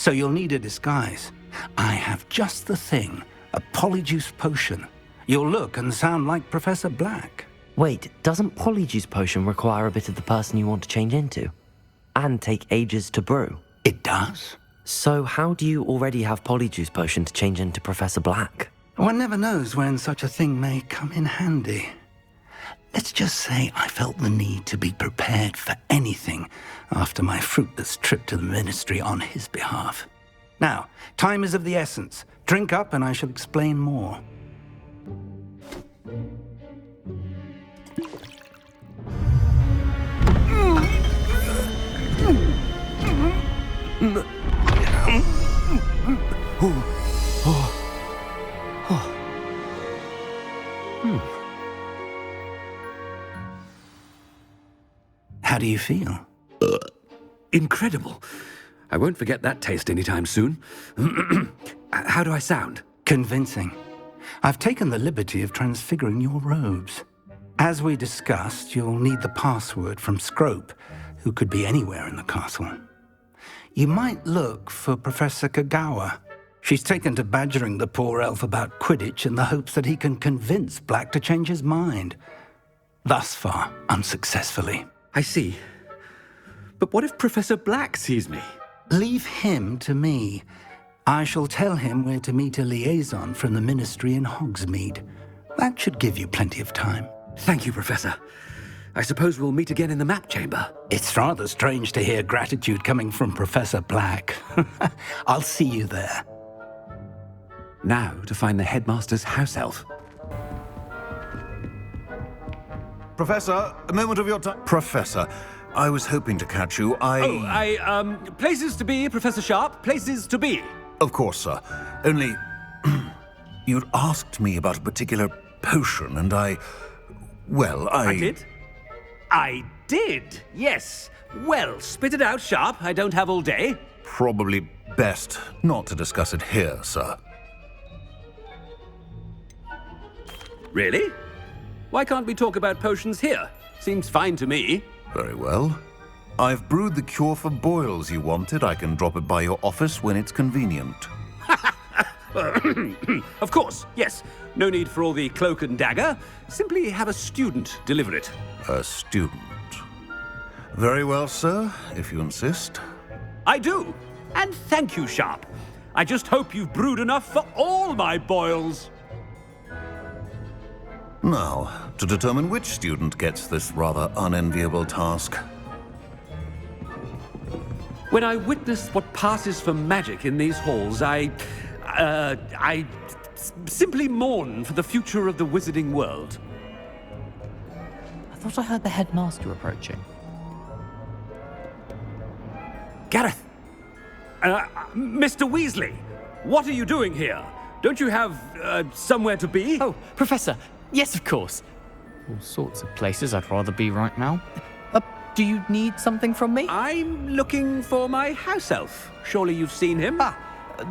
So you'll need a disguise. I have just the thing, a polyjuice potion. You'll look and sound like Professor Black. Wait, doesn't Polyjuice Potion require a bit of the person you want to change into? And take ages to brew? It does. So how do you already have Polyjuice Potion to change into Professor Black? One never knows when such a thing may come in handy. Let's just say I felt the need to be prepared for anything after my fruitless trip to the Ministry on his behalf. Now, time is of the essence. Drink up and I shall explain more. How do you feel? Incredible. I won't forget that taste anytime soon. How do I sound? Convincing. I've taken the liberty of transfiguring your robes. As we discussed, you'll need the password from Scrope, who could be anywhere in the castle. You might look for Professor Kagawa. She's taken to badgering the poor elf about Quidditch in the hopes that he can convince Black to change his mind. Thus far, unsuccessfully. I see. But what if Professor Black sees me? Leave him to me. I shall tell him where to meet a liaison from the Ministry in Hogsmeade. That should give you plenty of time. Thank you, Professor. I suppose we'll meet again in the map chamber. It's rather strange to hear gratitude coming from Professor Black. I'll see you there. Now to find the Headmaster's house elf. Professor, a moment of your time. Professor, I was hoping to catch you. Places to be, Professor Sharp. Places to be. Of course, sir. Only, you'd asked me about a particular potion, and I did? I did, yes. Well, spit it out, Sharp. I don't have all day. Probably best not to discuss it here, sir. Really? Why can't we talk about potions here? Seems fine to me. Very well. I've brewed the cure for boils you wanted. I can drop it by your office when it's convenient. Of course, yes. No need for all the cloak and dagger. Simply have a student deliver it. A student. Very well, sir, if you insist. I do. And thank you, Sharp. I just hope you've brewed enough for all my boils. Now, to determine which student gets this rather unenviable task. When I witness what passes for magic in these halls, I simply mourn for the future of the wizarding world. I thought I heard the Headmaster approaching. Gareth! Mr. Weasley, what are you doing here? Don't you have, somewhere to be? Oh, Professor, yes, of course. All sorts of places I'd rather be right now. Do you need something from me? I'm looking for my house elf. Surely you've seen him? Ah,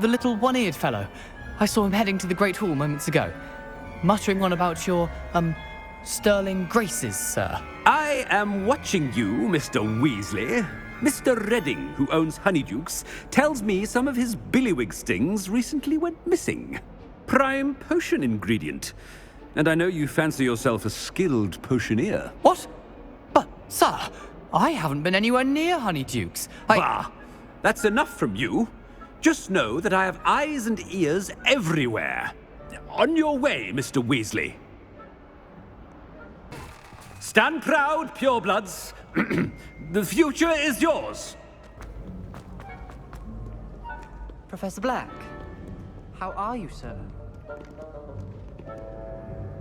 the little one-eared fellow. I saw him heading to the Great Hall moments ago, muttering on about your, sterling graces, sir. I am watching you, Mr. Weasley. Mr. Redding, who owns Honeydukes, tells me some of his billywig stings recently went missing. Prime potion ingredient. And I know you fancy yourself a skilled potioneer. What? But, sir, I haven't been anywhere near Honeydukes. Bah! That's enough from you. Just know that I have eyes and ears everywhere. On your way, Mr. Weasley. Stand proud, purebloods. The future is yours. Professor Black, how are you, sir?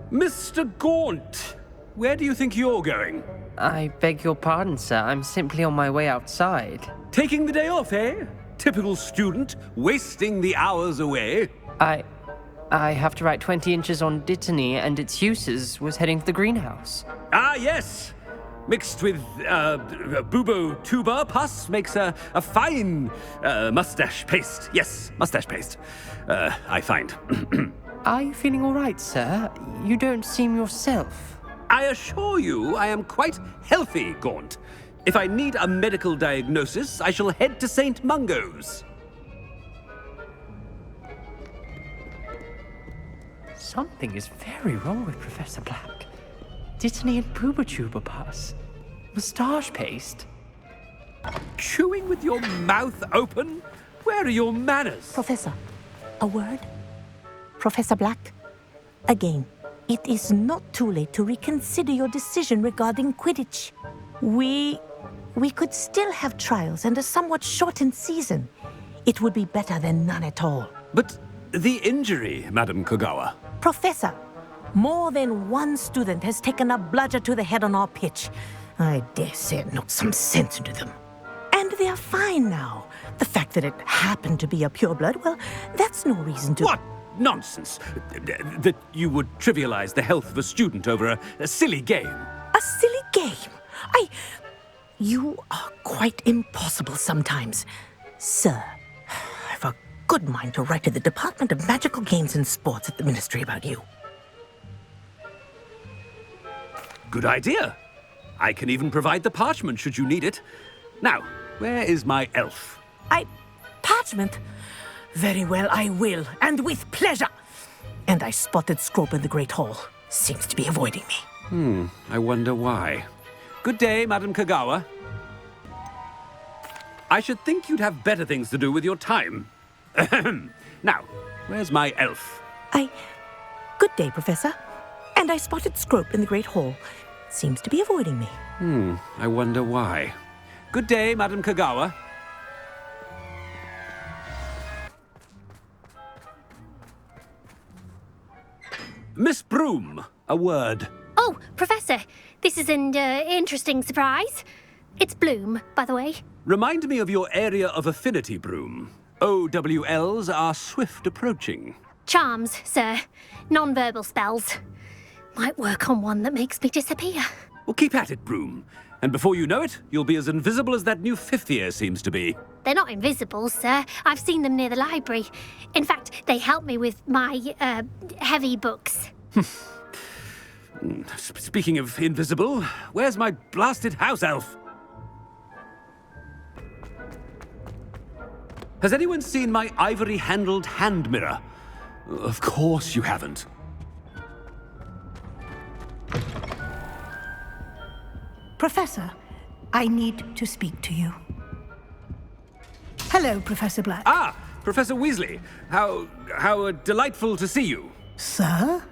Mr. Gaunt, where do you think you're going? I beg your pardon, sir. I'm simply on my way outside. Taking the day off, eh? Typical student, wasting the hours away. I have to write 20 inches on Dittany and its uses. Was heading to the greenhouse. Ah, yes. Mixed with bubo tuber pus makes a fine mustache paste. Yes, mustache paste. I find. Are you feeling all right, sir? You don't seem yourself. I assure you I am quite healthy, Gaunt. If I need a medical diagnosis, I shall head to St. Mungo's. Something is very wrong with Professor Black. Dittany and Boobachuba pass. Moustache paste. Chewing with your mouth open? Where are your manners? Professor, a word? Professor Black, again, it is not too late to reconsider your decision regarding Quidditch. We could still have trials and a somewhat shortened season. It would be better than none at all. But the injury, Madam Kogawa. Professor, more than one student has taken a bludger to the head on our pitch. I dare say it knocked some sense into them. And they're fine now. The fact that it happened to be a pureblood, well, that's no reason to... What nonsense! That you would trivialize the health of a student over a silly game. A silly game? You are quite impossible sometimes. Sir, I've a good mind to write to the Department of Magical Games and Sports at the Ministry about you. Good idea. I can even provide the parchment should you need it. Now, where is my elf? Parchment? Very well, I will, and with pleasure. And I spotted Scrope in the Great Hall. Seems to be avoiding me. I wonder why. Good day, Madam Kogawa. I should think you'd have better things to do with your time. Now, where's my elf? Good day, Professor. And I spotted Scrope in the Great Hall. Seems to be avoiding me. I wonder why. Good day, Madam Kogawa. Miss Broom, a word. Oh, Professor, this is an interesting surprise. It's Bloom, by the way. Remind me of your area of affinity, Broom. OWLs are swift approaching. Charms, sir. Non-verbal spells. Might work on one that makes me disappear. Well, keep at it, Broom. And before you know it, you'll be as invisible as that new fifth year seems to be. They're not invisible, sir. I've seen them near the library. In fact, they help me with my, heavy books. Speaking of invisible, where's my blasted house elf? Has anyone seen my ivory-handled hand mirror? Of course you haven't. Professor, I need to speak to you. Hello, Professor Black. Ah, Professor Weasley. How delightful to see you. Sir?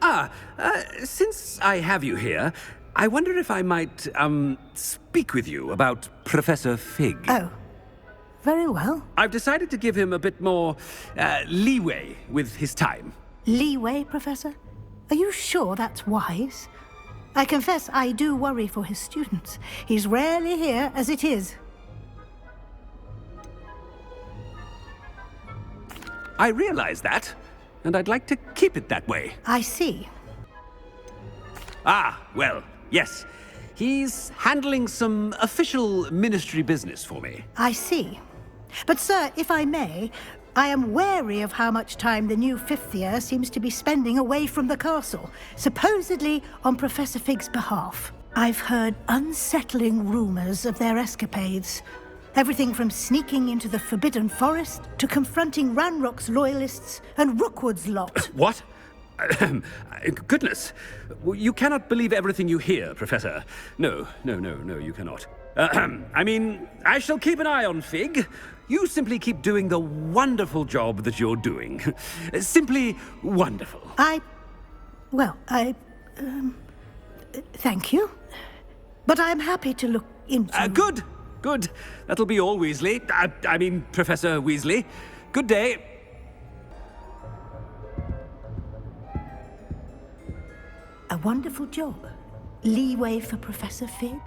Since I have you here, I wonder if I might, speak with you about Professor Fig. Oh, very well. I've decided to give him a bit more, leeway with his time. Leeway, Professor? Are you sure that's wise? I confess I do worry for his students. He's rarely here as it is. I realize that, and I'd like to keep it that way. I see. Ah, well, yes. He's handling some official ministry business for me. I see. But, sir, if I may, I am wary of how much time the new fifth year seems to be spending away from the castle, supposedly on Professor Fig's behalf. I've heard unsettling rumors of their escapades. Everything from sneaking into the Forbidden Forest to confronting Ranrock's loyalists and Rookwood's lot. What? Goodness. You cannot believe everything you hear, Professor. No, you cannot. I mean, I shall keep an eye on Fig. You simply keep doing the wonderful job that you're doing. Simply wonderful. Thank you. But I'm happy to look into... Good. That'll be all, Weasley. I mean, Professor Weasley. Good day. A wonderful job. Leeway for Professor Fig.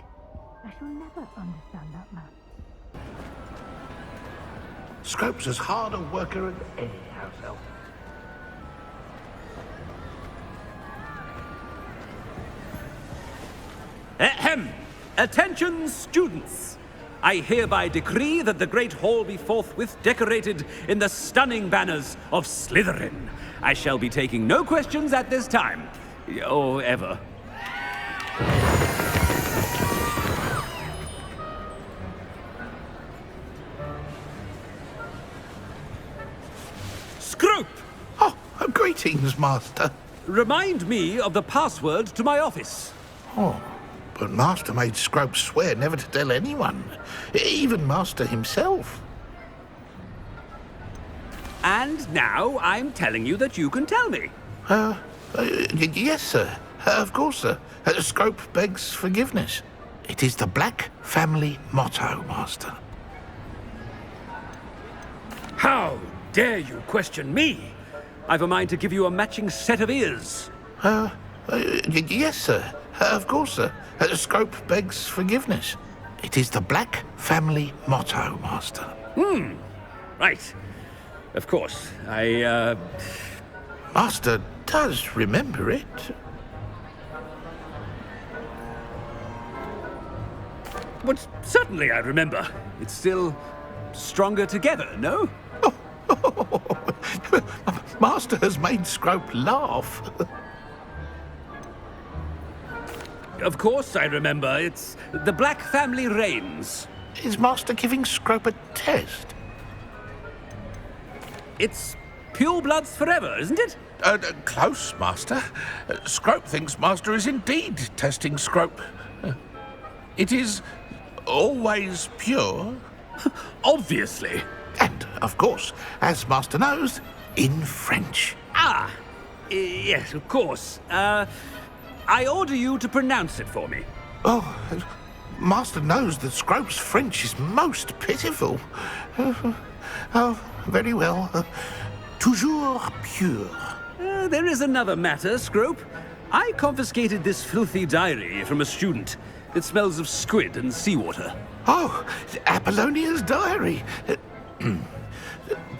I shall never understand that man. Scrope's as hard a worker as any house elf. Ahem! Attention, students! I hereby decree that the Great Hall be forthwith decorated in the stunning banners of Slytherin. I shall be taking no questions at this time. Or ever. Oh, greetings, Master. remind me of the password to my office. Oh, but Master made Scrope swear never to tell anyone, even Master himself. And now I'm telling you that you can tell me. Yes, sir. Of course, sir. Scrope begs forgiveness. It is the Black family motto, Master. How dare you question me? I've a mind to give you a matching set of ears. Yes, sir. Of course, sir. Scrope begs forgiveness. It is the Black family motto, Master. Right. Of course. Master does remember it. But certainly I remember. It's still stronger together, no? Master has made Scrope laugh. Of course I remember. It's the Black family reigns. Is Master giving Scrope a test? It's pure bloods forever, isn't it? Close, Master. Scrope thinks Master is indeed testing Scrope. It is always pure. Obviously. And, of course, as Master knows, in French. Yes, of course. I order you to pronounce it for me. Oh, Master knows that Scrope's French is most pitiful. Oh, very well. Toujours pure. There is another matter, Scrope. I confiscated this filthy diary from a student. It smells of squid and seawater. Oh, Apollonia's diary.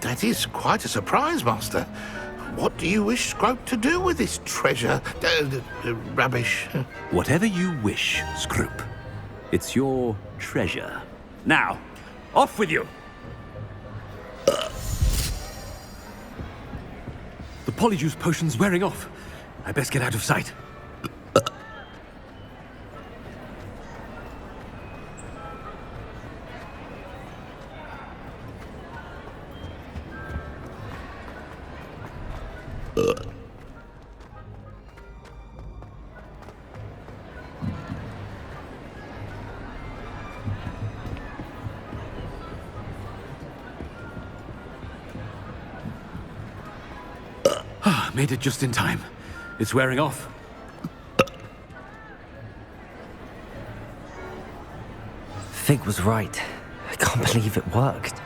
That is quite a surprise, Master. What do you wish Scrope to do with this treasure? Rubbish. Whatever you wish, Scrope. It's your treasure. Now, off with you. The polyjuice potion's wearing off. I best get out of sight. Made it just in time. It's wearing off. Fig was right. I can't believe it worked.